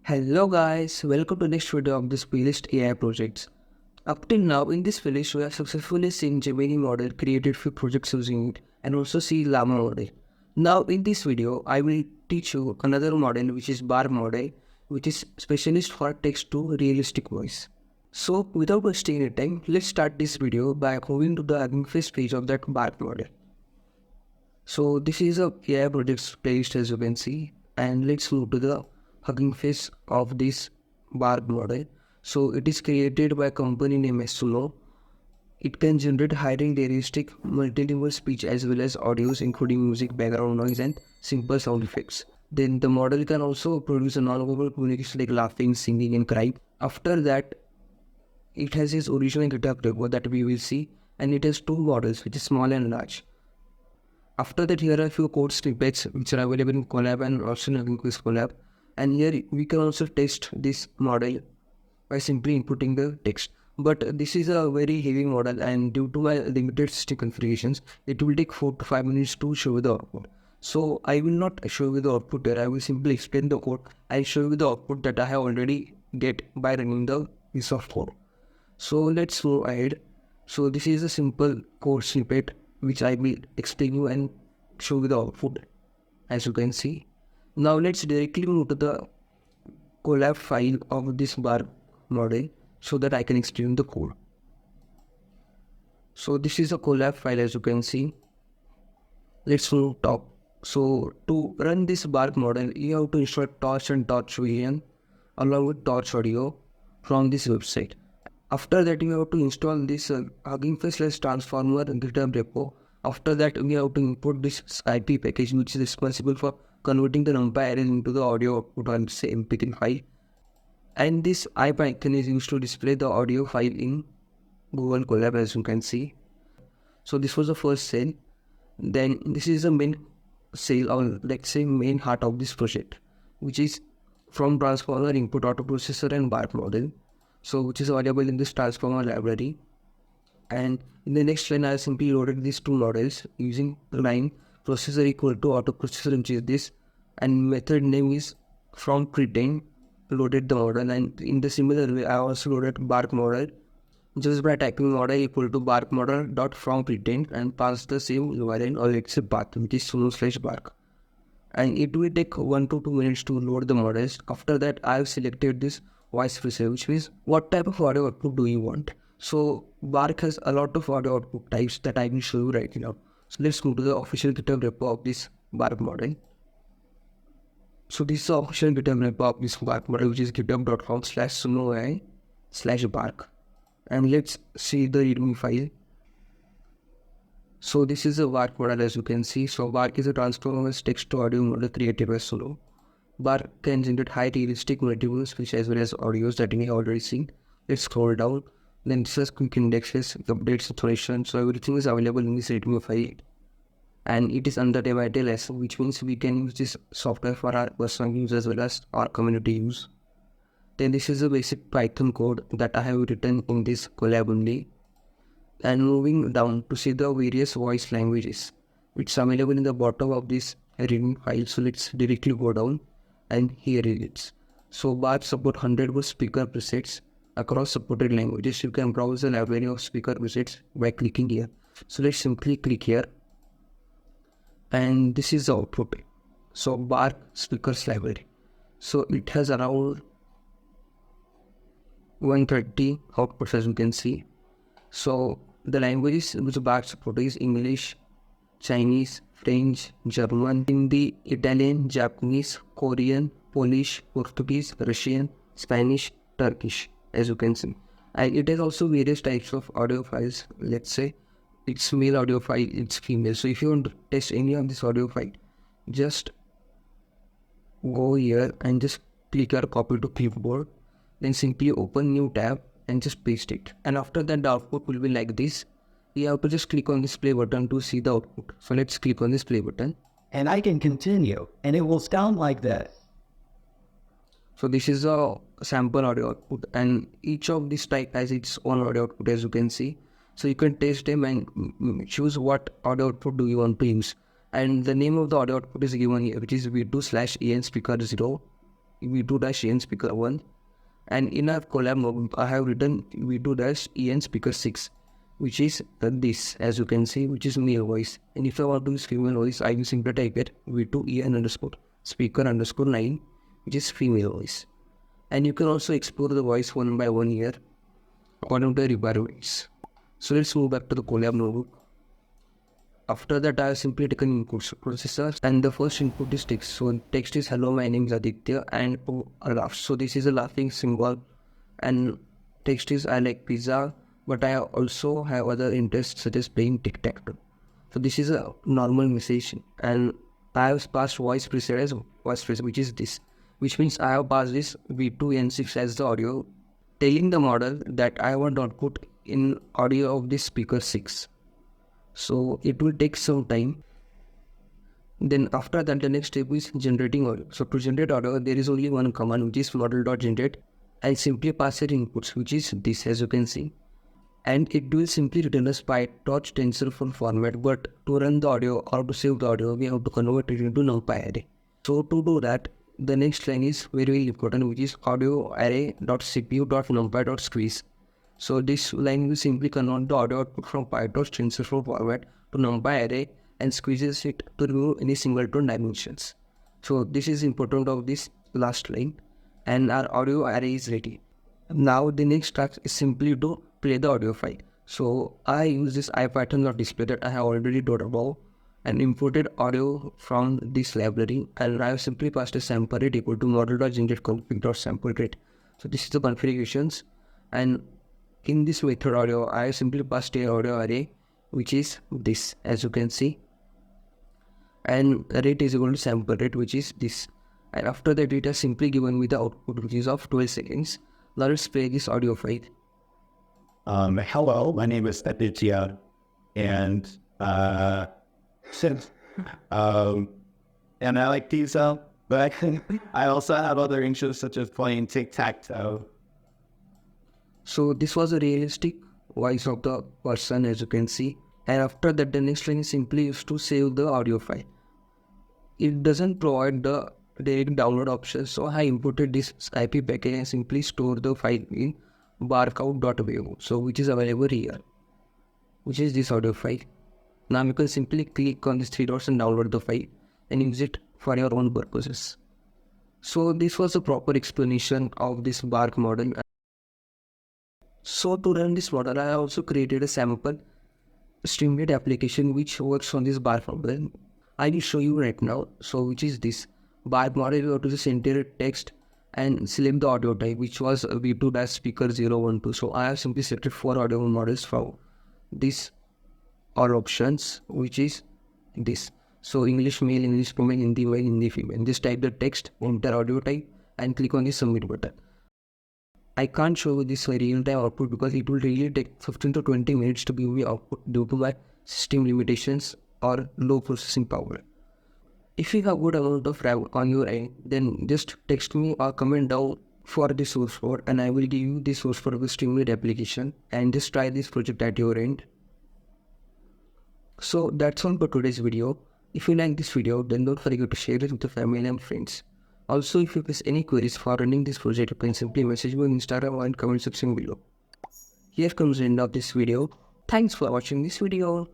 Hello guys, welcome to next video of this playlist AI projects. Up till now in this playlist we have successfully seen Gemini model created few projects using it and also see Llama model. Now in this video I will teach you another model which is Bar model, which is specialist for text to realistic voice. So without wasting any time, let's start this video by moving to the Hugging Face page of that Bar model. So this is a AI projects playlist as you can see, and let's move to the Hugging Face of this bar model. So it is created by a company named Suno. It can generate highly realistic multilingual speech as well as audios including music, background noise and simple sound effects. Then the model can also produce a non-verbal communication like laughing, singing and crying. After that, it has its original GitHub repo that we will see, and it has two models which is small and large. After that, here are a few code snippets which are available in Collab and also in Hugging Face Collab. And here we can also test this model by simply inputting the text. But this is a very heavy model, and due to my limited system configurations, it will take 4 to 5 minutes to show you the output. So I will not show you the output here. I will simply explain the code. I'll show you the output that I have already get by running the piece of code. So let's move ahead. So this is a simple code snippet which I will explain you and show you the output as you can see. Now let's directly move to the collab file of this bar model so that I can explain the code. So this is a collab file as you can see. Let's move top. So to run this bar model, you have to install Torch and Torch VN along with Torch Audio from this website. After that, you have to install this Hugging Face transformer GitHub repo. After that, we have to import this IP package which is responsible for converting the NumPy array into the audio output on say MP3 file. And this IP icon is used to display the audio file in Google Colab as you can see. So this was the first cell. Then this is the main cell, or let's say main heart of this project, which is from transformer, input, auto processor and bar model. So which is available in this transformer library. And in the next line, I simply loaded these two models using the line processor equal to auto processor, which is this, and method name is from pretend loaded the model. And in the similar way, I also loaded bark model just by typing model equal to bark model dot from pretend and pass the same URL or let's say path, which is suno/bark. And it will take 1 to 2 minutes to load the models. After that, I have selected this voice preset, which means what type of audio output do you want. So Bark has a lot of audio output types that I will show you right now. So let's move to the official GitHub repo of this Bark model. So this is the official GitHub repo of this Bark model, which is github.com/sunoai/bark. And let's see the readme file. So this is a Bark model as you can see. So Bark is a transformers text to audio model created by Suno. Bark can generate high realistic multiple speech as well as audios that we have already seen. Let's scroll down. Then this is quick indexes, updates, installation. So everything is available in this readme file. And it is under MITLS, which means we can use this software for our personal use as well as our community use. Then this is a basic Python code that I have written in this collab only. And moving down to see the various voice languages. It's available in the bottom of this readme file. So let's directly go down and here it is. So Bark support 100 speaker presets across supported languages. You can browse the library of speaker presets by clicking here. So let's simply click here. And this is the output. So Bark speakers library. So it has around 130 outputs as you can see. So the languages which Bark support is English, Chinese, French, German, Hindi, Italian, Japanese, Korean, Polish, Portuguese, Russian, Spanish, Turkish as you can see. And it has also various types of audio files. Let's say it's male audio file, it's female. So if you want to test any of this audio file, just go here and just click your copy to clipboard. Then simply open new tab and just paste it. And after that, the output will be like this. You have to just click on this play button to see the output. So let's click on this play button. And I can continue, and it will sound like this. So this is a sample audio output, and each of this type has its own audio output as you can see. So you can test them and choose what audio output do you want to use. And the name of the audio output is given here, which is v2/en speaker 0. V2-EN speaker 1. And in our collab notebook, I have written V2-EN speaker 6, which is this, as you can see, which is male voice. And if I want to use female voice, I will simply type it V2-EN underscore speaker underscore 9, which is female voice. And you can also explore the voice one by one here according to the requirements. So let's move back to the collab notebook. After that, I have simply taken inputs processor, and the first input is text. So text is hello, my name is Aditya, and a laugh. So this is a laughing symbol, and text is I like pizza, but I also have other interests such as playing tic-tac-toe. So this is a normal message, and I have passed voice preset as voice preset, which is this, which means I have passed this V2N6 as the audio, telling the model that I want output in audio of this speaker 6. So it will take some time. Then after that, the next step is generating audio. So to generate audio, there is only one command, which is model.generate. I'll simply pass it inputs, which is this, as you can see. And it will simply return a PyTorch TensorFlow format. But to run the audio or to save the audio, we have to convert it into NumPy array. So to do that, the next line is very, very important, which is audio array.cpu.numpy.squeeze. So this line will simply convert the audio output from PyTorch TensorFlow format to NumPy array and squeezes it to remove any singleton dimensions. So this is important of this last line, and our audio array is ready. Now the next task is simply to play the audio file. So I use this IPython.display that I have already told about and imported audio from this library, and I have simply passed a sample rate equal to model.generate config.sample rate. So this is the configurations, and in this method audio, I have simply passed a audio array, which is this, as you can see, and rate is equal to sample rate, which is this. And after that, it has simply given me the output, which is of 12 seconds. Now let's play this audio file. Hello, my name is Aditya, and since and I like pizza, but I also have other interests such as playing tic-tac-toe. So this was a realistic voice of the person, as you can see. And after that, the next line is simply used to save the audio file. It doesn't provide the direct download option, so I imported this IP package and simply store the file in barkout.wav, so which is available here, which is this audio file. Now you can simply click on these three dots and download the file and use it for your own purposes. So this was a proper explanation of this Bark model. So to run this model, I also created a sample Streamlit application which works on this Bark model. I will show you right now. So which is this Bark model. You have to just enter text and select the audio type, which was V2-speaker 012. So I have simply selected 4 audio models from this all options, which is this. So English male, English female, Hindi male, Hindi female. Just type the text, enter audio type, and click on the submit button. I can't show you this real-time output because it will really take 15 to 20 minutes to give me output due to my system limitations or low processing power. If you have good amount of RAM on your end, then just text me or comment down for the source code, and I will give you the source code of the Streamlit application, and just try this project at your end. So that's all for today's video. If you like this video, then don't forget to share it with your family and friends. Also, if you face any queries for running this project, you can simply message me on Instagram or in comment section below. Here comes the end of this video. Thanks for watching this video.